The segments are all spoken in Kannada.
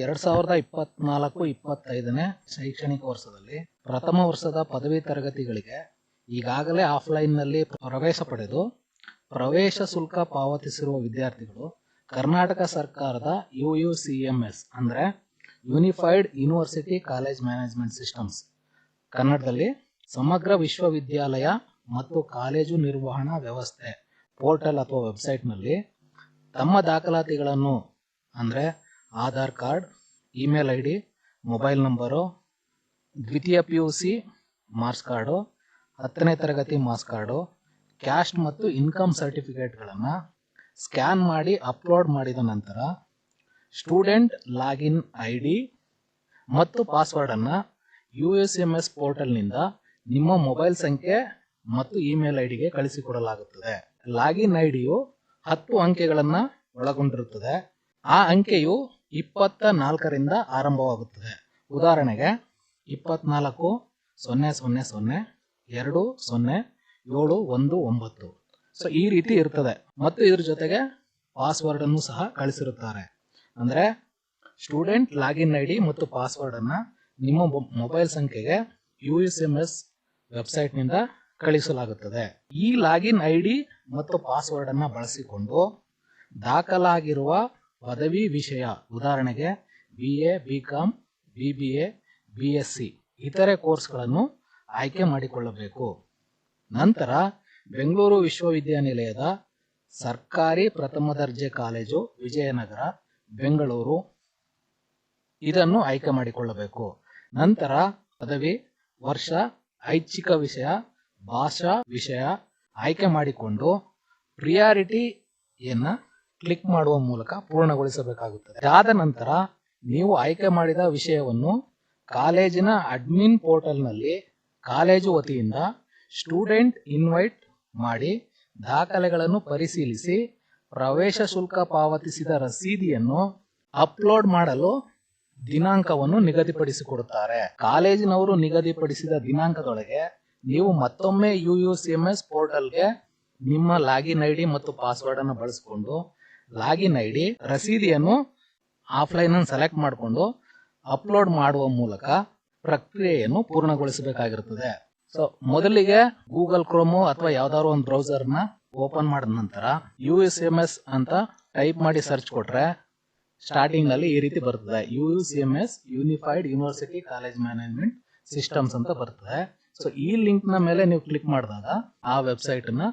2024-25ನೇ ಶೈಕ್ಷಣಿಕ ವರ್ಷದಲ್ಲಿ ಪ್ರಥಮ ವರ್ಷದ ಪದವಿ ತರಗತಿಗಳಿಗೆ ಈಗಾಗಲೇ ಆಫ್ಲೈನ್ನಲ್ಲಿ ಪ್ರವೇಶ ಪಡೆದು ಪ್ರವೇಶ ಶುಲ್ಕ ಪಾವತಿಸಿರುವ ವಿದ್ಯಾರ್ಥಿಗಳು ಕರ್ನಾಟಕ ಸರ್ಕಾರದ UUCMS ಅಂದರೆ unified university college management systems ಕನ್ನಡದಲ್ಲಿ ಸಮಗ್ರ ವಿಶ್ವವಿದ್ಯಾಲಯ ಮತ್ತು ಕಾಲೇಜು ನಿರ್ವಹಣಾ ವ್ಯವಸ್ಥೆ ಪೋರ್ಟಲ್ ಅಥವಾ ವೆಬ್ಸೈಟ್ನಲ್ಲಿ ತಮ್ಮ ದಾಖಲಾತಿಗಳನ್ನು ಅಂದರೆ Aadhaar card, email ID, mobile number, ದ್ವಿತೀಯ PUC ಮಾರ್ಕ್ಸ್ ಕಾರ್ಡು, 10ನೇ ತರಗತಿ ಮಾರ್ಕ್ಸ್ ಕಾರ್ಡು, ಕ್ಯಾಸ್ಟ್ ಮತ್ತು ಇನ್ಕಮ್ ಸರ್ಟಿಫಿಕೇಟ್ಗಳನ್ನು ಸ್ಕ್ಯಾನ್ ಮಾಡಿ ಅಪ್ಲೋಡ್ ಮಾಡಿದ ನಂತರ ಸ್ಟೂಡೆಂಟ್ ಲಾಗಿನ್ ID ಮತ್ತು ಪಾಸ್ವರ್ಡನ್ನು UUCMS ಪೋರ್ಟಲ್ನಿಂದ ನಿಮ್ಮ ಮೊಬೈಲ್ ಸಂಖ್ಯೆ ಮತ್ತು ಇಮೇಲ್ IDಗೆ ಕಳಿಸಿಕೊಡಲಾಗುತ್ತದೆ. ಲಾಗಿನ್ IDಯು 10 ಅಂಕೆಗಳನ್ನು ಒಳಗೊಂಡಿರುತ್ತದೆ. ಆ ಅಂಕೆಯು 24ರಿಂದ ಆರಂಭವಾಗುತ್ತದೆ. ಉದಾಹರಣೆಗೆ 24-00020719. ಸೊ ಈ ರೀತಿ ಇರ್ತದೆ. ಮತ್ತು ಇದ್ರ ಜೊತೆಗೆ ಪಾಸ್ವರ್ಡ್ ಅನ್ನು ಸಹ ಕಳಿಸಿರುತ್ತಾರೆ. ಅಂದ್ರೆ ಸ್ಟೂಡೆಂಟ್ ಲಾಗಿನ್ ID ಮತ್ತು ಪಾಸ್ವರ್ಡ್ ಅನ್ನ ನಿಮ್ಮ ಮೊಬೈಲ್ ಸಂಖ್ಯೆಗೆ UUCMS ವೆಬ್ಸೈಟ್ ನಿಂದ ಕಳಿಸಲಾಗುತ್ತದೆ. ಈ ಲಾಗಿನ್ ID ಮತ್ತು ಪಾಸ್ವರ್ಡ್ ಅನ್ನ ಬಳಸಿಕೊಂಡು ದಾಖಲಾಗಿರುವ ಪದವಿ ವಿಷಯ, ಉದಾಹರಣೆಗೆ BA, BCom, BBA, BSc ಇತರೆ ಕೋರ್ಸ್ಗಳನ್ನು ಆಯ್ಕೆ ಮಾಡಿಕೊಳ್ಳಬೇಕು. ನಂತರ ಬೆಂಗಳೂರು ವಿಶ್ವವಿದ್ಯಾನಿಲಯದ ಸರ್ಕಾರಿ ಪ್ರಥಮ ದರ್ಜೆ ಕಾಲೇಜು ವಿಜಯನಗರ, ಬೆಂಗಳೂರು ಇದನ್ನು ಆಯ್ಕೆ ಮಾಡಿಕೊಳ್ಳಬೇಕು. ನಂತರ ಪದವಿ ವರ್ಷ, ಐಚ್ಛಿಕ ವಿಷಯ, ಭಾಷಾ ವಿಷಯ ಆಯ್ಕೆ ಮಾಡಿಕೊಂಡು ಪ್ರಿಯಾರಿಟಿಯನ್ನ ಕ್ಲಿಕ್ ಮಾಡುವ ಮೂಲಕ ಪೂರ್ಣಗೊಳಿಸಬೇಕಾಗುತ್ತದೆ. ಅದಾದ ನಂತರ ನೀವು ಆಯ್ಕೆ ಮಾಡಿದ ವಿಷಯವನ್ನು ಕಾಲೇಜಿನ ಅಡ್ಮಿನ್ ಪೋರ್ಟಲ್ನಲ್ಲಿ ಕಾಲೇಜು ವತಿಯಿಂದ ಸ್ಟೂಡೆಂಟ್ ಇನ್ವೈಟ್ ಮಾಡಿ ದಾಖಲೆಗಳನ್ನು ಪರಿಶೀಲಿಸಿ ಪ್ರವೇಶ ಶುಲ್ಕ ಪಾವತಿಸಿದ ರಸೀದಿಯನ್ನು ಅಪ್ಲೋಡ್ ಮಾಡಲು ದಿನಾಂಕವನ್ನು ನಿಗದಿಪಡಿಸಿಕೊಡುತ್ತಾರೆ. ಕಾಲೇಜಿನವರು ನಿಗದಿಪಡಿಸಿದ ದಿನಾಂಕದೊಳಗೆ ನೀವು ಮತ್ತೊಮ್ಮೆ UUCMS ಪೋರ್ಟಲ್ಗೆ ನಿಮ್ಮ ಲಾಗಿನ್ ID ಮತ್ತು ಪಾಸ್ವರ್ಡ್ ಅನ್ನು ಬಳಸಿಕೊಂಡು ಲಾಗಿನ್ ID ರಸೀದಿಯನ್ನು ಆಫ್ಲೈನ್ ಅನ್ನು ಸೆಲೆಕ್ಟ್ ಮಾಡಿಕೊಂಡು ಅಪ್ಲೋಡ್ ಮಾಡುವ ಮೂಲಕ ಪ್ರಕ್ರಿಯೆಯನ್ನು ಪೂರ್ಣಗೊಳಿಸಬೇಕಾಗಿರುತ್ತದೆ. ಸೊ ಮೊದಲಿಗೆ ಗೂಗಲ್ ಕ್ರೋಮು ಅಥವಾ ಯಾವ್ದಾದ್ರು ಒಂದು ಬ್ರೌಸರ್ ನ ಓಪನ್ ಮಾಡಿದ ನಂತರ UUCMS ಅಂತ ಟೈಪ್ ಮಾಡಿ ಸರ್ಚ್ ಕೊಟ್ರೆ ಸ್ಟಾರ್ಟಿಂಗ್ ನಲ್ಲಿ ಈ ರೀತಿ ಬರ್ತದೆ. UUCMS unified university college management systems ಅಂತ ಬರ್ತದೆ. ಸೊ ಈ ಲಿಂಕ್ ನ ಮೇಲೆ ನೀವು ಕ್ಲಿಕ್ ಮಾಡಿದಾಗ ಆ ವೆಬ್ಸೈಟ್ ನ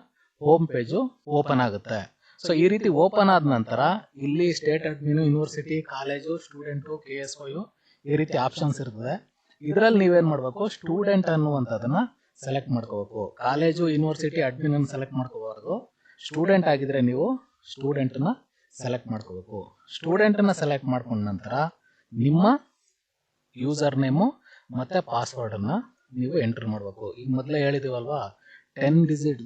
ಹೋಮ್ ಪೇಜ್ ಓಪನ್ ಆಗುತ್ತೆ. ಸೊ ಈ ರೀತಿ ಓಪನ್ ಆದ ನಂತರ ಇಲ್ಲಿ state admin, university, college, student, KSYU ಈ ರೀತಿ ಆಪ್ಷನ್ಸ್ ಇರ್ತದೆ. ಇದರಲ್ಲಿ ನೀವೇನ್ ಮಾಡ್ಬೇಕು, ಸ್ಟೂಡೆಂಟ್ ಅನ್ನುವಂಥದ್ದನ್ನ ಸೆಲೆಕ್ಟ್ ಮಾಡ್ಕೋಬೇಕು. ಕಾಲೇಜು, ಯೂನಿವರ್ಸಿಟಿ ಅಡ್ಮಿನ್ ಅನ್ನು ಸೆಲೆಕ್ಟ್ ಮಾಡ್ಕೋಬಾರ್ದು. ಸ್ಟೂಡೆಂಟ್ ಆಗಿದ್ರೆ ನೀವು ಸ್ಟೂಡೆಂಟ್ ನ ಸೆಲೆಕ್ಟ್ ಮಾಡ್ಕೋಬೇಕು. ಸ್ಟೂಡೆಂಟ್ ನ ಸೆಲೆಕ್ಟ್ ಮಾಡ್ಕೊಂಡ ನಂತರ ನಿಮ್ಮ ಯೂಸರ್ ನೇಮು ಮತ್ತೆ ಪಾಸ್ವರ್ಡ್ ಅನ್ನ ನೀವು ಎಂಟರ್ ಮಾಡಬೇಕು. ಈಗ ಮೊದಲೇ ಹೇಳಿದೀವಲ್ವಾ, 10 ಡಿಜಿಟ್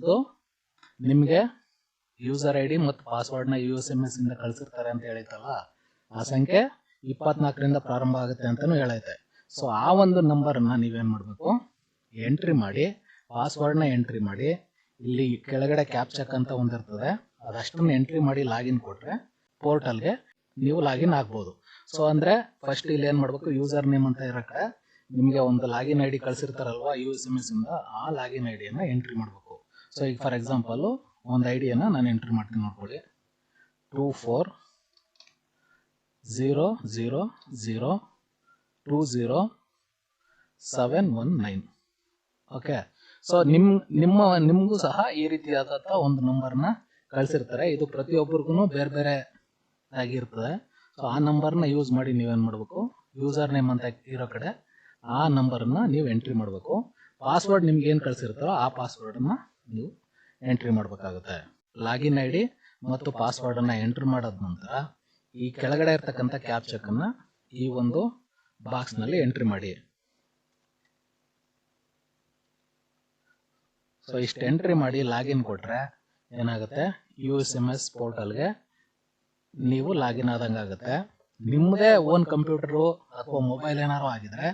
ನಿಮಗೆ ಯೂಸರ್ ID ಮತ್ತು ಪಾಸ್ವರ್ಡ್ ನ UUCMS ಇಂದ ಕಳಿಸಿರ್ತಾರೆ ಅಂತ ಹೇಳಿತಲ್ಲ, ಆ ಸಂಖ್ಯೆ 24ರಿಂದ ಪ್ರಾರಂಭ ಆಗುತ್ತೆ ಅಂತಾನು ಹೇಳೈತೆ. ಸೊ ಆ ಒಂದು ನಂಬರ್ ಅನ್ನ ನೀವೇನ್ ಮಾಡಬೇಕು, ಎಂಟ್ರಿ ಮಾಡಿ, ಪಾಸ್ವರ್ಡ್ ನ ಎಂಟ್ರಿ ಮಾಡಿ, ಇಲ್ಲಿ ಕೆಳಗಡೆ ಕ್ಯಾಪ್ಚಕ್ ಅಂತ ಒಂದಿರ್ತದೆ, ಅದಷ್ಟನ್ನು ಎಂಟ್ರಿ ಮಾಡಿ ಲಾಗಿನ್ ಕೊಟ್ರೆ ಪೋರ್ಟಲ್ಗೆ ನೀವು ಲಾಗಿನ್ ಆಗ್ಬೋದು. ಸೊ ಅಂದ್ರೆ ಫಸ್ಟ್ ಇಲ್ಲಿ ಏನ್ ಮಾಡ್ಬೇಕು, ಯೂಸರ್ ನೇಮ್ ಅಂತ ಇರೋ ಕಡೆ ನಿಮಗೆ ಒಂದು ಲಾಗಿನ್ ID ಕಳಿಸಿರ್ತಾರಲ್ವಾ UUCMS ಇಂದ, ಆ ಲಾಗಿನ್ ID ಅನ್ನ ಎಂಟ್ರಿ ಮಾಡಬೇಕು. ಸೊ ಈಗ ಫಾರ್ ಎಕ್ಸಾಂಪಲ್ ಒಂದು ಐಡಿಯನ್ನ ನಾನು ಎಂಟ್ರಿ ಮಾಡ್ತೀನಿ, ನೋಡ್ಕೊಳ್ಳಿ. 2400020719. ಓಕೆ. ಸೊ ನಿಮ್ಗೂ ಸಹ ಈ ರೀತಿಯಾದಂತ ಒಂದು ನಂಬರ್ನ ಕಳಿಸಿರ್ತಾರೆ. ಇದು ಪ್ರತಿಯೊಬ್ಬರಿಗೂ ಬೇರೆ ಬೇರೆ ಆಗಿರ್ತದೆ. ಸೊ ಆ ನಂಬರ್ನ ಯೂಸ್ ಮಾಡಿ ನೀವೇನ್ ಮಾಡಬೇಕು, ಯೂಸರ್ ನೇಮ್ ಅಂತ ಇರೋ ಕಡೆ ಆ ನಂಬರ್ನ ನೀವು ಎಂಟ್ರಿ ಮಾಡಬೇಕು. ಪಾಸ್ವರ್ಡ್ ನಿಮ್ಗೆ ಏನ್ ಕಳಿಸಿರ್ತಾರೋ ಆ ಪಾಸ್ವರ್ಡ್ ಅನ್ನ ನೀವು ಎಂಟ್ರಿ ಮಾಡಬೇಕಾಗುತ್ತೆ. ಲಾಗಿನ್ ID ಮತ್ತು ಪಾಸ್ವರ್ಡ್ ಅನ್ನ ಎಂಟ್ರಿ ಮಾಡಾದ ನಂತರ ಈ ಕೆಳಗಡೆ ಇರ್ತಕ್ಕಂಥ ಕ್ಯಾಪ್ಚಕ್ ಅನ್ನ ಈ ಒಂದು ಬಾಕ್ಸ್ ನಲ್ಲಿ ಎಂಟ್ರಿ ಮಾಡಿ. ಸೊ ಇಷ್ಟು ಎಂಟ್ರಿ ಮಾಡಿ ಲಾಗಿನ್ ಕೊಟ್ರೆ ಏನಾಗುತ್ತೆ, UUCMS ಪೋರ್ಟಲ್ಗೆ ನೀವು ಲಾಗಿನ್ ಆದಂಗೆ ಆಗುತ್ತೆ. ನಿಮ್ಮದೇ ಓನ್ ಕಂಪ್ಯೂಟರು ಅಥವಾ ಮೊಬೈಲ್ ಏನಾರು ಆಗಿದ್ರೆ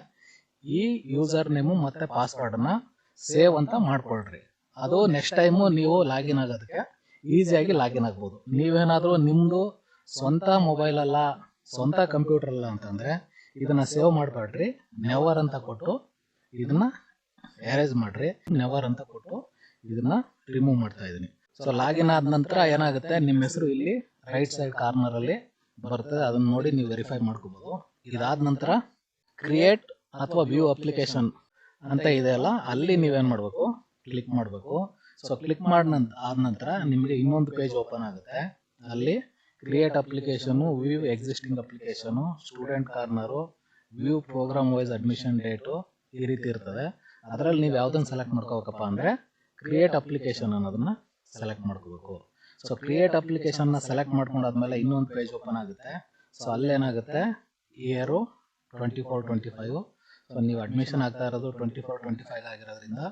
ಈ ಯೂಸರ್ ನೇಮು ಮತ್ತೆ ಪಾಸ್ವರ್ಡ್ ಅನ್ನ ಸೇವ್ ಅಂತ ಮಾಡ್ಕೊಳ್ರಿ. ಅದು ನೆಕ್ಸ್ಟ್ ಟೈಮು ನೀವು ಲಾಗಿನ್ ಆಗೋದಕ್ಕೆ ಈಸಿಯಾಗಿ ಲಾಗಿನ್ ಆಗ್ಬೋದು. ನೀವೇನಾದ್ರೂ ನಿಮ್ದು ಸ್ವಂತ ಮೊಬೈಲ್ ಅಲ್ಲ, ಸ್ವಂತ ಕಂಪ್ಯೂಟರ್ ಅಲ್ಲ ಅಂತಂದ್ರೆ ಇದನ್ನ ಸೇವ್ ಮಾಡಬೇಡ್ರಿ, ನೆವರ್ ಅಂತ ಕೊಟ್ಟು ಇದನ್ನ ಎರೇಸ್ ಮಾಡ್ರಿ, ನೆವರ್ ಅಂತ ಕೊಟ್ಟು ಇದನ್ನ ರಿಮೂವ್ ಮಾಡ್ತಾ ಇದೀನಿ. ಸೊ ಲಾಗಿನ್ ಆದ ನಂತರ ಏನಾಗುತ್ತೆ, ನಿಮ್ಮ ಹೆಸರು ಇಲ್ಲಿ ರೈಟ್ ಸೈಡ್ ಕಾರ್ನರ್ ಅಲ್ಲಿ ಬರ್ತದೆ, ಅದನ್ನ ನೋಡಿ ನೀವು ವೆರಿಫೈ ಮಾಡ್ಕೋಬಹುದು. ಇದಾದ ನಂತರ ಕ್ರಿಯೇಟ್ ಅಥವಾ ವ್ಯೂ ಅಪ್ಲಿಕೇಶನ್ ಅಂತ ಇದೆಯಲ್ಲ, ಅಲ್ಲಿ ನೀವೇನ್ ಮಾಡ್ಬೇಕು, ಕ್ಲಿಕ್ ಮಾಡಬೇಕು. ಸೊ ಕ್ಲಿಕ್ ಆದ ನಂತರ ನಿಮಗೆ ಇನ್ನೊಂದು ಪೇಜ್ ಓಪನ್ ಆಗುತ್ತೆ. ಅಲ್ಲಿ create application, view existing application, student corner, view program wise admission date, ಈ ರೀತಿ ಇರ್ತದೆ. ಅದರಲ್ಲಿ ನೀವು ಯಾವ್ದನ್ನ ಸೆಲೆಕ್ಟ್ ಮಾಡ್ಕೋಬೇಕಪ್ಪ ಅಂದ್ರೆ ಕ್ರಿಯೇಟ್ ಅಪ್ಲಿಕೇಶನ್ ಅನ್ನೋದನ್ನ ಸೆಲೆಕ್ಟ್ ಮಾಡ್ಕೋಬೇಕು. ಸೊ ಕ್ರಿಯೇಟ್ ಅಪ್ಲಿಕೇಶನ್ ನ ಸೆಲೆಕ್ಟ್ ಮಾಡ್ಕೊಂಡಾದ್ಮೇಲೆ ಇನ್ನೊಂದು ಪೇಜ್ ಓಪನ್ ಆಗುತ್ತೆ. ಸೊ ಅಲ್ಲೇನಾಗುತ್ತೆ, ಇಯರ್ 24-25. ಸೊ ನೀವು ಅಡ್ಮಿಷನ್ ಆಗ್ತಾ ಇರೋದು 24-25 ಆಗಿರೋದ್ರಿಂದ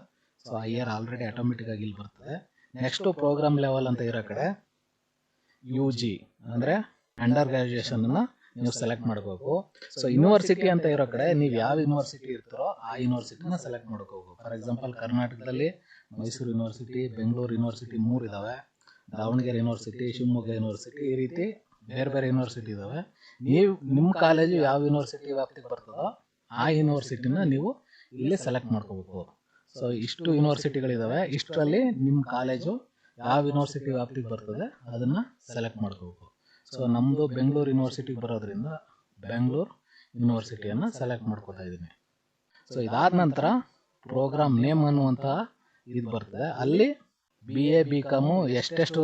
ಸೊ ಆ ಇಯರ್ ಆಲ್ರೆಡಿ ಆಟೋಮೆಟಿಕ್ ಆಗಿ ಇಲ್ಲಿ ಬರ್ತದೆ. ನೆಕ್ಸ್ಟ್ ಪ್ರೋಗ್ರಾಮ್ ಲೆವೆಲ್ ಅಂತ ಇರೋ ಕಡೆ UG ಅಂದ್ರೆ ಅಂಡರ್ ಗ್ರಾಜುಯೇಷನ್ ಅನ್ನ ನೀವು ಸೆಲೆಕ್ಟ್ ಮಾಡಬೇಕು. ಸೊ ಯೂನಿವರ್ಸಿಟಿ ಅಂತ ಇರೋ ಕಡೆ ನೀವು ಯಾವ ಯೂನಿವರ್ಸಿಟಿ ಇರ್ತಾರೋ ಆ ಯೂನಿವರ್ಸಿಟಿನ ಸೆಲೆಕ್ಟ್ ಮಾಡ್ಕೋಬೇಕು. ಫಾರ್ ಎಕ್ಸಾಂಪಲ್ ಕರ್ನಾಟಕದಲ್ಲಿ ಮೈಸೂರು ಯೂನಿವರ್ಸಿಟಿ, ಬೆಂಗಳೂರು ಯೂನಿವರ್ಸಿಟಿ 3 ಇದಾವೆ, ದಾವಣಗೆರೆ ಯೂನಿವರ್ಸಿಟಿ, ಶಿವಮೊಗ್ಗ ಯೂನಿವರ್ಸಿಟಿ, ಈ ರೀತಿ ಬೇರೆ ಬೇರೆ ಯೂನಿವರ್ಸಿಟಿ ಇದಾವೆ. ನೀವು ನಿಮ್ಮ ಕಾಲೇಜು ಯಾವ ಯೂನಿವರ್ಸಿಟಿ ವ್ಯಾಪ್ತಿಗೆ ಬರ್ತದೋ ಆ ಯೂನಿವರ್ಸಿಟಿನ ನೀವು ಇಲ್ಲಿ ಸೆಲೆಕ್ಟ್ ಮಾಡ್ಕೋಬೇಕು. ಸೊ ಇಷ್ಟು ಯೂನಿವರ್ಸಿಟಿಗಳಿದಾವೆ, ಇಷ್ಟರಲ್ಲಿ ನಿಮ್ಮ ಕಾಲೇಜು ಯಾವ ಯೂನಿವರ್ಸಿಟಿ ವ್ಯಾಪ್ತಿಗೆ ಬರ್ತದೆ ಅದನ್ನ ಸೆಲೆಕ್ಟ್ ಮಾಡ್ಕೋಬೇಕು. ಸೊ ನಮ್ದು ಬೆಂಗಳೂರು ಯೂನಿವರ್ಸಿಟಿಗೆ ಬರೋದ್ರಿಂದ ಬೆಂಗಳೂರು ಯೂನಿವರ್ಸಿಟಿಯನ್ನ ಸೆಲೆಕ್ಟ್ ಮಾಡ್ಕೋತಾ ಇದ್ದೀನಿ. ಸೊ ಇದಾದ ನಂತರ ಪ್ರೋಗ್ರಾಮ್ ನೇಮ್ ಅನ್ನುವಂತ ಇದು ಬರ್ತದೆ. ಅಲ್ಲಿ BA BCom ಎಷ್ಟೆಷ್ಟು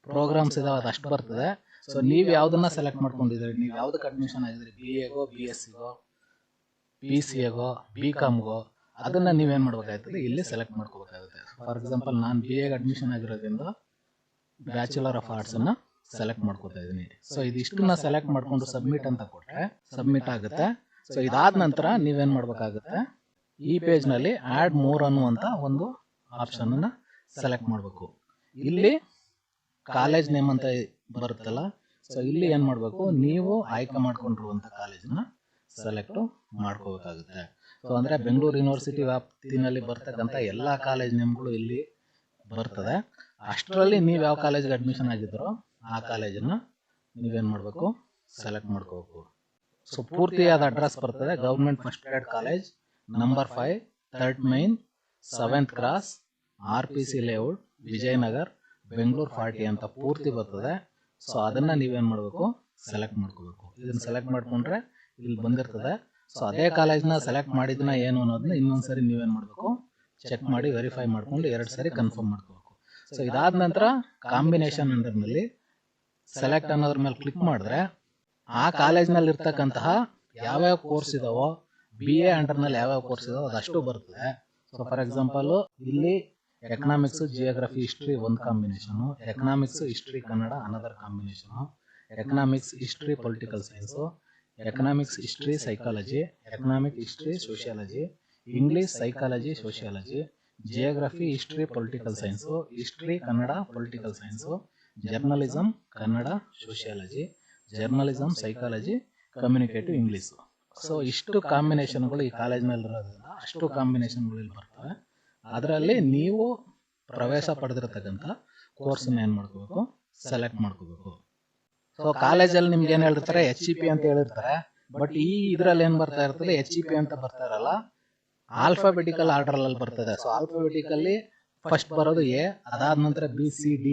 ಪ್ರೋಗ್ರಾಮ್ಸ್ ಇದಾವೆ ಅದಷ್ಟು ಬರ್ತದೆ. ಸೊ ನೀವು ಯಾವ್ದನ್ನ ಸೆಲೆಕ್ಟ್ ಮಾಡ್ಕೊಂಡಿದ್ರಿ, ನೀವು ಯಾವ್ದಕ್ಕೆ ಅಡ್ಮಿಷನ್ ಆಗಿದ್ರಿ, BAಗೋ, BScಗೋ, PCAಗೋ, BComಗೋ, ಅದನ್ನ ನೀವೇನ್ ಮಾಡ್ಬೇಕಾಗ್ತದೆ, ಇಲ್ಲಿ ಸೆಲೆಕ್ಟ್ ಮಾಡ್ಕೋಬೇಕಾಗುತ್ತೆ. ಫಾರ್ ಎಕ್ಸಾಂಪಲ್ ನಾನು BAಗೆ ಅಡ್ಮಿಷನ್ ಆಗಿರೋದ್ರಿಂದ ಬ್ಯಾಚುಲರ್ ಆಫ್ ಆರ್ಟ್ಸ್ ಅನ್ನ ಸೆಲೆಕ್ಟ್ ಮಾಡ್ಕೋತಾ ಇದೀನಿ. ಸೊ ಇದಿಷ್ಟನ್ನ ಸೆಲೆಕ್ಟ್ ಮಾಡ್ಕೊಂಡು ಸಬ್ಮಿಟ್ ಅಂತ ಕೊಟ್ರೆ ಸಬ್ಮಿಟ್ ಆಗುತ್ತೆ. ಸೊ ಇದಾದ ನಂತರ ನೀವೇನ್ ಮಾಡ್ಬೇಕಾಗುತ್ತೆ, ಈ ಪೇಜ್ ನಲ್ಲಿ ಆಡ್ ಮೋರ್ ಅನ್ನುವಂತ ಒಂದು ಆಪ್ಷನ್ ಅನ್ನ ಸೆಲೆಕ್ಟ್ ಮಾಡಬೇಕು. ಇಲ್ಲಿ ಕಾಲೇಜ್ ನೇಮ್ ಅಂತ ಬರುತ್ತಲ್ಲ, ಸೊ ಇಲ್ಲಿ ಏನ್ ಮಾಡ್ಬೇಕು, ನೀವು ಆಯ್ಕೆ ಮಾಡ್ಕೊಂಡಿರುವಂತ ಕಾಲೇಜ್ನ ಸೆಲೆಕ್ಟ್ ಮಾಡ್ಕೋಬೇಕಾಗುತ್ತೆ. ಸೊ ಅಂದ್ರೆ ಬೆಂಗಳೂರು ಯೂನಿವರ್ಸಿಟಿ ವ್ಯಾಪ್ತಿನಲ್ಲಿ ಬರ್ತಕ್ಕಂಥ ಎಲ್ಲಾ ಕಾಲೇಜ್ ನೇಮ್ಗಳು ಇಲ್ಲಿ ಬರ್ತದೆ. ಅಷ್ಟರಲ್ಲಿ ನೀವು ಯಾವ ಕಾಲೇಜ್ಗೆ ಅಡ್ಮಿಷನ್ ಆಗಿದ್ರೋ ಆ ಕಾಲೇಜನ್ನ ನೀವೇನ್ ಮಾಡ್ಬೇಕು, ಸೆಲೆಕ್ಟ್ ಮಾಡ್ಕೋಬೇಕು. ಸೊ ಪೂರ್ತಿಯಾದ ಅಡ್ರೆಸ್ ಬರ್ತದೆ, government first grade college, number 5, 3rd main, 7th cross, RPC layout, Vijayanagar, Bengaluru 40 ಅಂತ ಪೂರ್ತಿ ಬರ್ತದೆ. ಸೊ ಅದನ್ನ ನೀವೇನ್ ಮಾಡ್ಬೇಕು, ಸೆಲೆಕ್ಟ್ ಮಾಡ್ಕೋಬೇಕು. ಇದನ್ನ ಸೆಲೆಕ್ಟ್ ಮಾಡ್ಕೊಂಡ್ರೆ ಇಲ್ಲಿ ಬಂದಿರ್ತದೆ. ಸೊ ಅದೇ ಕಾಲೇಜ್ನ ಸೆಲೆಕ್ಟ್ ಮಾಡಿದ್ನ ಏನು ಅನ್ನೋದನ್ನ ಇನ್ನೊಂದ್ಸರಿ ನೀವೇನ್ ಮಾಡ್ಬೇಕು, ಚೆಕ್ ಮಾಡಿ ವೆರಿಫೈ ಮಾಡ್ಕೊಂಡು 2 ಸರಿ ಕನ್ಫರ್ಮ್ ಮಾಡ್ಕೋಬೇಕು. ಸೊ ಇದಾದ ನಂತರ ಕಾಂಬಿನೇಷನ್ ಅಂಡರ್ನಲ್ಲಿ ಸೆಲೆಕ್ಟ್ ಅನ್ನೋದ್ರ ಮೇಲೆ ಕ್ಲಿಕ್ ಮಾಡಿದ್ರೆ ಆ ಕಾಲೇಜ್ನಲ್ಲಿ ಇರ್ತಕ್ಕಂತಹ ಯಾವ್ಯಾವ ಕೋರ್ಸ್ ಇದಾವೋ, BA ಅಂಡರ್ನಲ್ಲಿ ಯಾವ್ಯಾವ ಕೋರ್ಸ್ ಇದಾವೋ ಅದಷ್ಟು ಬರ್ತದೆ. ಸೊ ಫಾರ್ ಎಕ್ಸಾಂಪಲ್ ಇಲ್ಲಿ ಎಕನಾಮಿಕ್ಸ್, ಜಿಯೋಗ್ರಫಿ, ಹಿಸ್ಟ್ರಿ ಒಂದು combination, economics, history, Kannada another combination, economics, history, political science, economics, history, psychology, economic, history, sociology, English, psychology, sociology, geography, history, political science, history, Kannada, political science, journalism, Kannada, sociology, journalism, psychology, communicative English. So ಇಷ್ಟು ಕಾಂಬಿನೇಷನ್ಗಳು ಈ ಕಾಲೇಜ್ನಲ್ಲಿ ಇರೋದ್ರಿಂದ ಅಷ್ಟು ಕಾಂಬಿನೇಷನ್ಗಳು ಇಲ್ಲಿ ಬರ್ತವೆ. ಅದರಲ್ಲಿ ನೀವು ಪ್ರವೇಶ ಪಡೆದಿರತಕ್ಕಂಥ ಕೋರ್ಸ್ನ ಏನ್ ಮಾಡ್ಕೋಬೇಕು, ಸೆಲೆಕ್ಟ್ ಮಾಡ್ಕೋಬೇಕು. ಸೊ ಕಾಲೇಜಲ್ಲಿ ನಿಮ್ಗೆ ಏನ್ ಹೇಳಿರ್ತಾರೆ, HEP ಅಂತ ಹೇಳಿರ್ತಾರೆ. ಬಟ್ ಈ ಇದ್ರಲ್ಲಿ ಏನ್ ಬರ್ತಾ ಇರ್ತದೆ, HEP ಅಂತ ಬರ್ತಾ ಇರಲ್ಲ, ಆಲ್ಫಾಬೆಟಿಕಲ್ ಆರ್ಡರ್ ಅಲ್ಲಿ ಬರ್ತದೆ. ಸೊ ಆಲ್ಫಾಬೆಟಿಕಲ್ಲಿ ಫಸ್ಟ್ ಬರೋದು A, ಅದಾದ ನಂತರ BCD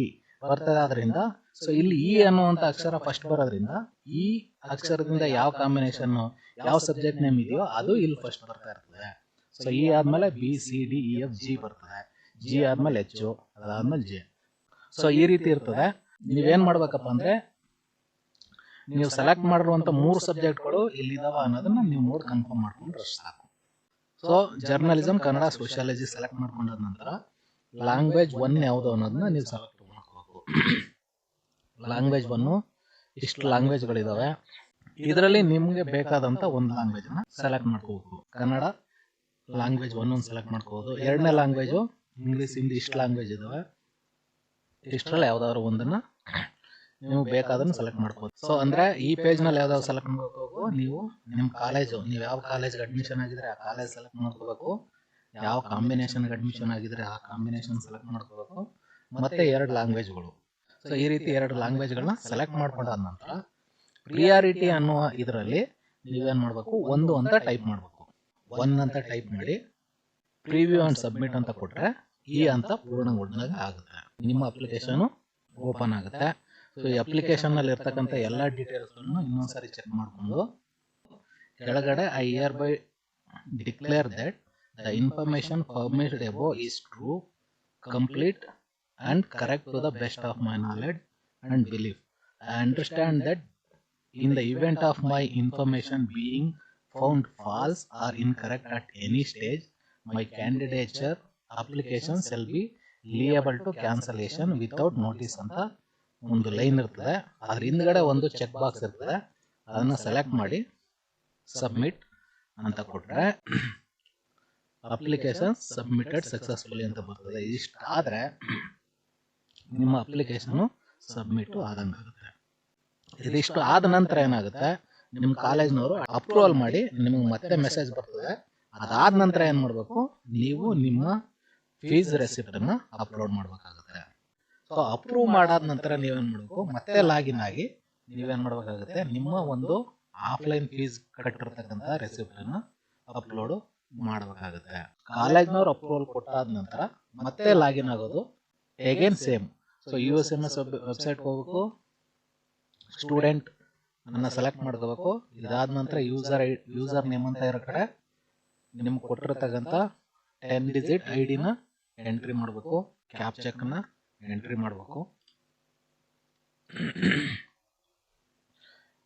ಬರ್ತದೆ. ಆದ್ರಿಂದ ಸೊ ಇಲ್ಲಿ E ಅನ್ನುವಂತ ಅಕ್ಷರ ಫಸ್ಟ್ ಬರೋದ್ರಿಂದ ಈ ಅಕ್ಷರದಿಂದ ಯಾವ ಕಾಂಬಿನೇಷನ್, ಯಾವ ಸಬ್ಜೆಕ್ಟ್ ನೇಮ್ ಇದೆಯೋ ಅದು ಇಲ್ಲಿ ಫಸ್ಟ್ ಬರ್ತಾ ಇರ್ತದೆ. ಸೊ E ಆದ್ಮೇಲೆ BCDEFG ಬರ್ತದೆ, G ಆದ್ಮೇಲೆ H, ಅದಾದ್ಮೇಲೆ J. ಸೊ ಈ ರೀತಿ ಇರ್ತದೆ. ನೀವೇನ್ ಮಾಡ್ಬೇಕಪ್ಪ ಅಂದ್ರೆ ನೀವು ಸೆಲೆಕ್ಟ್ ಮಾಡಿರುವಂತ 3 ಸಬ್ಜೆಕ್ಟ್ಗಳು ಇಲ್ಲಿದಾವ ಅನ್ನೋದನ್ನ ನೀವು ನೋಡಿ ಕನ್ಫರ್ಮ್ ಮಾಡ್ಕೊಂಡ್ರೆ ಸಾಕು. So journalism, Kannada, sociology select ಮಾಡ್ಕೊಂಡಾದ ನಂತರ ಲ್ಯಾಂಗ್ವೇಜ್ 1 ಯಾವುದು ಅನ್ನೋದನ್ನ ನೀವು ಸೆಲೆಕ್ಟ್ ಮಾಡ್ಕೋಬೇಕು. ಲ್ಯಾಂಗ್ವೇಜ್ 1 ಇಷ್ಟು ಲ್ಯಾಂಗ್ವೇಜ್ಗಳಿದಾವೆ. ಇದರಲ್ಲಿ ನಿಮ್ಗೆ ಬೇಕಾದಂತ ಒಂದು ಲ್ಯಾಂಗ್ವೇಜ್ ನ ಸೆಲೆಕ್ಟ್ ಮಾಡ್ಕೋಬೇಕು. ಕನ್ನಡ ಲ್ಯಾಂಗ್ವೇಜ್ 1 ಸೆಲೆಕ್ಟ್ ಮಾಡ್ಕೋಬಹುದು. 2ನೇ ಲ್ಯಾಂಗ್ವೇಜು ಇಂಗ್ಲಿಷ್, ಹಿಂದಿ, ಇಷ್ಟು ಲ್ಯಾಂಗ್ವೇಜ್ ಇದಾವೆ. ಇಷ್ಟರಲ್ಲಿ ಯಾವ್ದಾದ್ರು ಒಂದನ್ನ ನೀವು ಬೇಕಾದನ್ನ ಸೆಲೆಕ್ಟ್ ಮಾಡ್ಕೋಬಹುದು. ಸೊ ಅಂದ್ರೆ ಈ ಪೇಜ್ ನಲ್ಲಿ ಯಾವ್ದಾದ್ರು ಸೆಲೆಕ್ಟ್ ಮಾಡ್ಕೋಬೇಕು. ನೀವು ನಿಮ್ ಕಾಲೇಜು, ನೀವು ಯಾವ ಕಾಲೇಜ್ಗೆ ಅಡ್ಮಿಷನ್ ಆಗಿದ್ರೆ ಆ ಕಾಲೇಜ್ ಸೆಲೆಕ್ಟ್ ಮಾಡ್ಕೋಬೇಕು. ಯಾವ ಕಾಂಬಿನೇಷನ್ಗೆ ಅಡ್ಮಿಷನ್ ಆಗಿದ್ರೆ ಆ ಕಾಂಬಿನೇಷನ್ ಸೆಲೆಕ್ಟ್ ಮಾಡ್ಕೋಬೇಕು. ಮತ್ತೆ 2 ಲ್ಯಾಂಗ್ವೇಜ್ಗಳು. ಸೊ ಈ ರೀತಿ 2 ಲ್ಯಾಂಗ್ವೇಜ್ಗಳನ್ನ ಸೆಲೆಕ್ಟ್ ಮಾಡ್ಕೊಂಡಾದ ನಂತರ ಪ್ರಿಯಾರಿಟಿ ಅನ್ನುವ ಇದರಲ್ಲಿ ನೀವೇನ್ ಮಾಡಬೇಕು, 1 ಅಂತ ಟೈಪ್ ಮಾಡಬೇಕು. 1 ಅಂತ ಟೈಪ್ ಮಾಡಿ ಪ್ರಿವ್ಯೂ ಅಂಡ್ ಸಬ್ಮಿಟ್ ಅಂತ ಕೊಟ್ರೆ ಈ ಅಂತ ಪೂರ್ಣಗೊಂಡಾಗ ಆಗುತ್ತೆ, ನಿಮ್ಮ ಅಪ್ಲಿಕೇಶನ್ ಓಪನ್ ಆಗುತ್ತೆ. ಸೊ ಈ ಅಪ್ಲಿಕೇಶನ್ ನಲ್ಲಿ ಇರ್ತಕ್ಕಂಥ ಎಲ್ಲಾ ಡೀಟೇಲ್ಸ್ ಇನ್ನೊಂದ್ಸರಿ ಚೆಕ್ ಮಾಡ್ಕೊಂಡು ಕೆಳಗಡೆ I here by declare that the information permitted above is true, complete and correct to the best of my knowledge and belief. I understand that in the event of my information being found false or incorrect at any stage, my candidature application shall be liable to cancellation without notice ಅಂತ ಒಂದು ಲೈನ್ ಇರ್ತದೆ. ಅದ್ರ ಹಿಂದ್ಗಡೆ ಒಂದು ಚೆಕ್ ಬಾಕ್ಸ್ ಇರ್ತದೆ, ಅದನ್ನ ಸೆಲೆಕ್ಟ್ ಮಾಡಿ ಸಬ್ಮಿಟ್ ಅಂತ ಕೊಟ್ರೆ ಅಪ್ಲಿಕೇಶನ್ ಸಬ್ಮಿಟೆಡ್ ಸಕ್ಸಸ್ಫುಲಿ ಅಂತ ಬರ್ತದೆ. ಇಷ್ಟಾದ್ರೆ ನಿಮ್ಮ ಅಪ್ಲಿಕೇಶನ್ ಸಬ್ಮಿಟ್ ಆದಂಗಾಗುತ್ತೆ. ಇದಿಷ್ಟು ಆದ ನಂತರ ಏನಾಗುತ್ತೆ, ನಿಮ್ಮ ಕಾಲೇಜ್ನವರು ಅಪ್ರೂವಲ್ ಮಾಡಿ ನಿಮಗೆ ಮತ್ತೆ ಮೆಸೇಜ್ ಬರ್ತದೆ. ಅದಾದ ನಂತರ ಏನ್ ಮಾಡ್ಬೇಕು, ನೀವು ನಿಮ್ಮ ಫೀಸ್ ರೆಸಿಪ್ಟ್ ಅನ್ನ ಅಪ್ಲೋಡ್ ಮಾಡ್ಬೇಕಾಗುತ್ತೆ. ಸೊ ಅಪ್ರೂವ್ ಮಾಡಾದ ನಂತರ ನೀವೇನ್ ಮಾಡ್ಬೇಕು, ಮತ್ತೆ ಲಾಗಿನ್ ಆಗಿ ನೀವೇನ್ ಮಾಡ್ಬೇಕಾಗುತ್ತೆ, ನಿಮ್ಮ ಒಂದು ಆಫ್ಲೈನ್ ಫೀಸ್ ಕಟ್ಟಿರ್ತಕ್ಕಂಥ ರೆಸಿಪ್ಟ್ ಅನ್ನ ಅಪ್ಲೋಡ್ ಮಾಡಬೇಕಾಗುತ್ತೆ. ಕಾಲೇಜ್ನವ್ರು ಅಪ್ರೂವಲ್ ಕೊಟ್ಟಾದ ನಂತರ ಮತ್ತೆ ಲಾಗಿನ್ ಆಗೋದು again same. So USMS website ಹೋಗ್ಬೇಕು, ಸ್ಟೂಡೆಂಟ್ ಅನ್ನ ಸೆಲೆಕ್ಟ್ ಮಾಡ್ಕೋಬೇಕು. ಇದಾದ ನಂತರ ಯೂಸರ್ ನೇಮ್ ಅಂತ ಇರೋ ಕಡೆ ನಿಮ್ಗೆ ಕೊಟ್ಟಿರ್ತಕ್ಕಂಥ 10 ಡಿಜಿಟ್ ID ನ ಎಂಟ್ರಿ ಮಾಡಬೇಕು, ಕ್ಯಾಪ್ಚಕ್ ನ ಎಂಟ್ರಿ ಮಾಡಬೇಕು.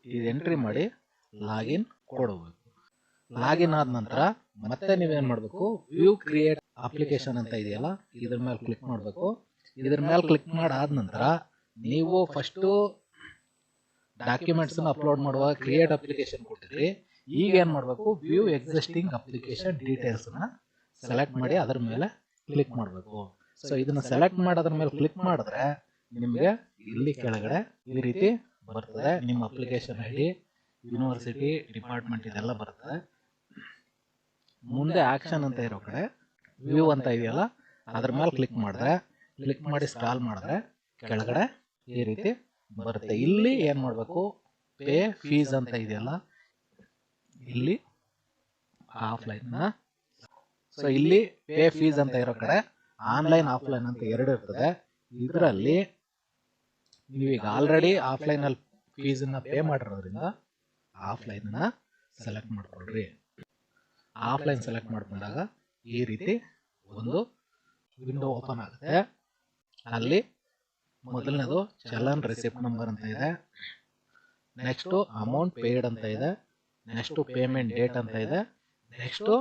ಇದು ಎಂಟ್ರಿ ಮಾಡಿ ಲಾಗಿನ್ ಕೊಡಬೇಕು. ಲಾಗಿನ್ ಆದ ನಂತರ ಮತ್ತೆ ನೀವೇನ್ ಮಾಡ್ಬೇಕು, ವ್ಯೂ ಕ್ರಿಯೇಟ್ ಅಪ್ಲಿಕೇಶನ್ ಅಂತ ಇದೆಯಲ್ಲ, ಇದ್ರ ಮೇಲೆ ಕ್ಲಿಕ್ ಮಾಡಬೇಕು. ಇದ್ರ ಮೇಲೆ ಕ್ಲಿಕ್ ಮಾಡಾದ ನಂತರ ನೀವು ಫಸ್ಟ್ ಡಾಕ್ಯುಮೆಂಟ್ಸ್ ಅಪ್ಲೋಡ್ ಮಾಡುವಾಗ ಕ್ರಿಯೇಟ್ ಅಪ್ಲಿಕೇಶನ್ ಕೊಟ್ಟಿದ್ರಿ. ಈಗ ಏನ್ ಮಾಡ್ಬೇಕು, ವ್ಯೂ ಎಕ್ಸಿಸ್ಟಿಂಗ್ ಅಪ್ಲಿಕೇಶನ್ ಡೀಟೇಲ್ಸ್ ನ ಸೆಲೆಕ್ಟ್ ಮಾಡಿ ಅದರ ಮೇಲೆ ಕ್ಲಿಕ್ ಮಾಡಬೇಕು. ಸೊ ಇದನ್ನ ಸೆಲೆಕ್ಟ್ ಮಾಡೋದ್ರ ಮೇಲೆ ಕ್ಲಿಕ್ ಮಾಡಿದ್ರೆ ನಿಮ್ಗೆ ಇಲ್ಲಿ ಕೆಳಗಡೆ ಈ ರೀತಿ ಬರ್ತದೆ. ನಿಮ್ಮ ಅಪ್ಲಿಕೇಶನ್ ID, ಯೂನಿವರ್ಸಿಟಿ, ಡಿಪಾರ್ಟ್ಮೆಂಟ್ ಇದೆಲ್ಲ ಬರ್ತದೆ. ಮುಂದೆ ಆಕ್ಷನ್ ಅಂತ ಇರೋ ಕಡೆ ವ್ಯೂ ಅಂತ ಇದೆಯಲ್ಲ, ಅದ್ರ ಮೇಲೆ ಕ್ಲಿಕ್ ಮಾಡಿ ಸ್ಕ್ರಾಲ್ ಮಾಡಿದ್ರೆ ಕೆಳಗಡೆ ಈ ರೀತಿ ಬರುತ್ತೆ. ಇಲ್ಲಿ ಏನ್ ಮಾಡ್ಬೇಕು, ಪೇ ಫೀಸ್ ಅಂತ ಇದೆಯಲ್ಲ, ಇಲ್ಲಿ ಆಫ್ಲೈನ್. ಸೊ ಇಲ್ಲಿ ಪೇ ಫೀಸ್ ಅಂತ ಇರೋ ಕಡೆ ಆನ್ಲೈನ್ ಆಫ್ಲೈನ್ ಅಂತ ಎರಡು ಇರ್ತದೆ. ಇದರಲ್ಲಿ ನೀವೀಗ ಆಲ್ರೆಡಿ ಆಫ್ಲೈನ್ ಅಲ್ಲಿ ಫೀಸ್ ಅನ್ನ ಪೇ ಮಾಡಿರೋದ್ರಿಂದ ಆಫ್ಲೈನ್ ಅನ್ನ ಸೆಲೆಕ್ಟ್ ಮಾಡ್ಕೊಳ್ರಿ. ಆಫ್ಲೈನ್ ಸೆಲೆಕ್ಟ್ ಮಾಡ್ಕೊಂಡಾಗ ಈ ರೀತಿ ಒಂದು ವಿಂಡೋ ಓಪನ್ ಆಗುತ್ತೆ. ಅಲ್ಲಿ ಮೊದಲನೇದು ಚಲನ್ ರಿಸಿಪ್ಟ್ ನಂಬರ್ ಅಂತ ಇದೆ, ನೆಕ್ಸ್ಟ್ ಅಮೌಂಟ್ ಪೇಯ್ಡ್ ಅಂತ ಇದೆ, ನೆಕ್ಸ್ಟ್ ಪೇಮೆಂಟ್ ಡೇಟ್ ಅಂತ ಇದೆ, ನೆಕ್ಸ್ಟ್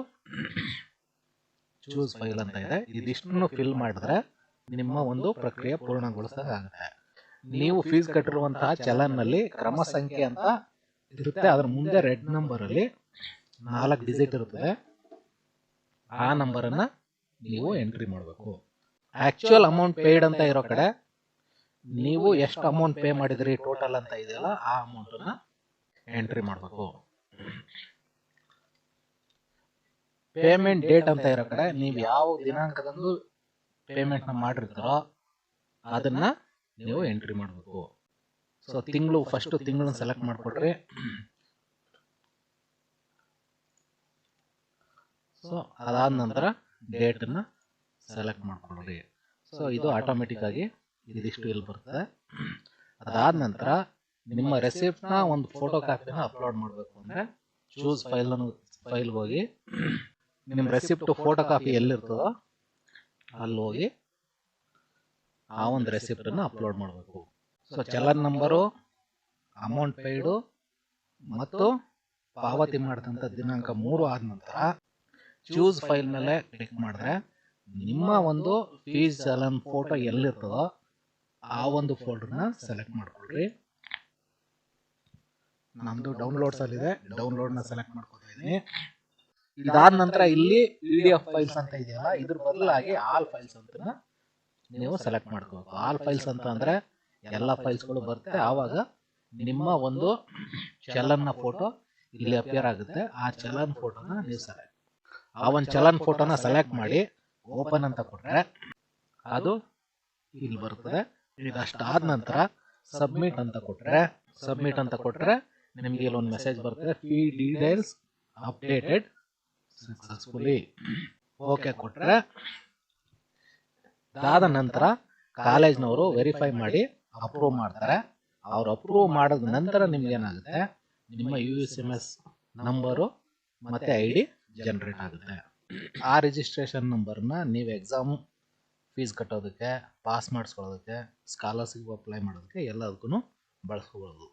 ಚೂಸ್ ಫೈಲ್ ಅಂತ ಇದೆ. ಇದಿಷ್ಟನ್ನು ಫಿಲ್ ಮಾಡಿದ್ರೆ ನಿಮ್ಮ ಒಂದು ಪ್ರಕ್ರಿಯೆ ಪೂರ್ಣಗೊಳಿಸೋದಾಗುತ್ತೆ. ನೀವು ಫೀಸ್ ಕಟ್ಟಿರುವಂತಹ ಚಲನ್ ನಲ್ಲಿ ಕ್ರಮ ಸಂಖ್ಯೆ ಅಂತ ಇರುತ್ತೆ, ಅದ್ರ ಮುಂದೆ ರೆಡ್ ನಂಬರ್ ಅಲ್ಲಿ 4 ಡಿಜಿಟ್ ಇರುತ್ತದೆ. ಆ ನಂಬರ್ ಅನ್ನ ನೀವು ಎಂಟ್ರಿ ಮಾಡಬೇಕು. ಆಕ್ಚುಯಲ್ ಅಮೌಂಟ್ ಪೇಯ್ಡ್ ಅಂತ ಇರೋ ಕಡೆ ನೀವು ಎಷ್ಟು ಅಮೌಂಟ್ ಪೇ ಮಾಡಿದ್ರಿ ಟೋಟಲ್ ಅಂತ ಇದೆಯಲ್ಲ, ಆ ಅಮೌಂಟ್ ಅನ್ನ ಎಂಟ್ರಿ ಮಾಡಬೇಕು. ಪೇಮೆಂಟ್ ಡೇಟ್ ಅಂತ ಇರೋ ಕಡೆ ನೀವು ಯಾವ ದಿನಾಂಕದಂದು ಪೇಮೆಂಟ್ ನ ಮಾಡಿರ್ತಾರೋ ಅದನ್ನ ನೀವು ಎಂಟ್ರಿ ಮಾಡಬೇಕು. ಸೊ ಫಸ್ಟ್ ತಿಂಗಳನ್ನ ಸೆಲೆಕ್ಟ್ ಮಾಡ್ಕೊಡ್ರಿ. ಸೊ ಅದಾದ ನಂತರ ಡೇಟ್ ಅನ್ನ ಸೆಲೆಕ್ಟ್ ಮಾಡ್ಕೊಳ್ರಿ. ಸೊ ಇದು ಆಟೋಮೆಟಿಕ್ ಆಗಿ ಇದಿಷ್ಟು ಇಲ್ಲಿ ಬರ್ತದೆ. ಅದಾದ ನಂತರ ನಿಮ್ಮ ರೆಸಿಪ್ಟ್ ನ ಒಂದು ಫೋಟೋ ಕಾಪಿನ ಅಪ್ಲೋಡ್ ಮಾಡಬೇಕು ಅಂದ್ರೆ ಚೂಸ್ ಫೈಲ್ ಹೋಗಿ ನಿಮ್ಮ ರೆಸಿಪ್ಟ್ ಫೋಟೋ ಕಾಪಿ ಎಲ್ಲಿರ್ತದೋ ಅಲ್ಲಿ ಹೋಗಿ ಆ ಒಂದು ರೆಸಿಪ್ಟ್ ಅನ್ನು ಅಪ್ಲೋಡ್ ಮಾಡಬೇಕು. ಸೊ ಚಲನ್ ನಂಬರು, ಅಮೌಂಟ್ ಪೇಯ್ಡು ಮತ್ತು ಪಾವತಿ ಮಾಡಿದಂಥ ದಿನಾಂಕ 3 ಆದ ನಂತರ ಚೂಸ್ ಫೈಲ್ ಮೇಲೆ ಕ್ಲಿಕ್ ಮಾಡಿದ್ರೆ ನಿಮ್ಮ ಒಂದು ಫೀಸ್ ಚಲನ್ ಫೋಟೋ ಎಲ್ಲಿರ್ತದೋ ಆ ಒಂದು ಫೋಲ್ಡರ್ನ ಸೆಲೆಕ್ಟ್ ಮಾಡ್ಕೊಳ್ರಿ. ನಮ್ದು ಡೌನ್ಲೋಡ್ಸ್ ಅಲ್ಲಿ ಇದೆ, ಡೌನ್ಲೋಡ್ ನ ಸೆಲೆಕ್ಟ್ ಮಾಡ್ಕೊತಾ ಇದೀನಿ. ಇದಾದ ನಂತರ ಇಲ್ಲಿ PDF ಫೈಲ್ಸ್ ಅಂತ ಇದೆಯಲ್ಲ, ಇದ್ರ ಬದಲಾಗಿ ಆಲ್ ಫೈಲ್ಸ್ ಅಂತ ನೀವು ಸೆಲೆಕ್ಟ್ ಮಾಡ್ಕೋಬೇಕು. ಆಲ್ ಫೈಲ್ಸ್ ಅಂತ ಅಂದ್ರೆ ಎಲ್ಲ ಫೈಲ್ಸ್ಗಳು ಬರುತ್ತೆ. ಆವಾಗ ನಿಮ್ಮ ಒಂದು ಚಲನ್ ನ ಫೋಟೋ ಇಲ್ಲಿ ಅಪಿಯರ್ ಆಗುತ್ತೆ. ಆ ಚಲನ್ ಫೋಟೋನ ನೀವು ಆ ಒಂದು ಚಲನ್ ಫೋಟೋನ ಸೆಲೆಕ್ಟ್ ಮಾಡಿ ಓಪನ್ ಅಂತ ಕೊಟ್ರೆ ಅದು ಇಲ್ಲಿ ಬರ್ತದೆ. ಇದಷ್ಟಾದ ನಂತರ ಸಬ್ಮಿಟ್ ಅಂತ ಕೊಟ್ರೆ ನಿಮಗೆ ಇಲ್ಲೊಂದು ಮೆಸೇಜ್ ಬರ್ತದೆ, fee details updated successfully. Okay ಕೊಟ್ಟರೆ ಅದಾದ ನಂತರ ಕಾಲೇಜ್ನವರು ವೆರಿಫೈ ಮಾಡಿ ಅಪ್ರೂವ್ ಮಾಡ್ತಾರೆ. ಅವ್ರು ಅಪ್ರೂವ್ ಮಾಡಿದ ನಂತರ ನಿಮ್ಗೆ ಏನಾಗುತ್ತೆ, ನಿಮ್ಮ USMS ನಂಬರು ಮತ್ತೆ ID ಜನರೇಟ್ ಆಗುತ್ತೆ. ಆ ರಿಜಿಸ್ಟ್ರೇಷನ್ ನಂಬರ್ನ ನೀವು ಎಕ್ಸಾಮ್ ಫೀಸ್ ಕಟ್ಟೋದಕ್ಕೆ, ಪಾಸ್ ಮಾಡಿಸ್ಕೊಳ್ಳೋದಕ್ಕೆ, ಸ್ಕಾಲರ್ಶಿಪ್ ಅಪ್ಲೈ ಮಾಡೋದಕ್ಕೆ ಎಲ್ಲದಕ್ಕೂ ಬಳಸ್ಕೋಬೋದು.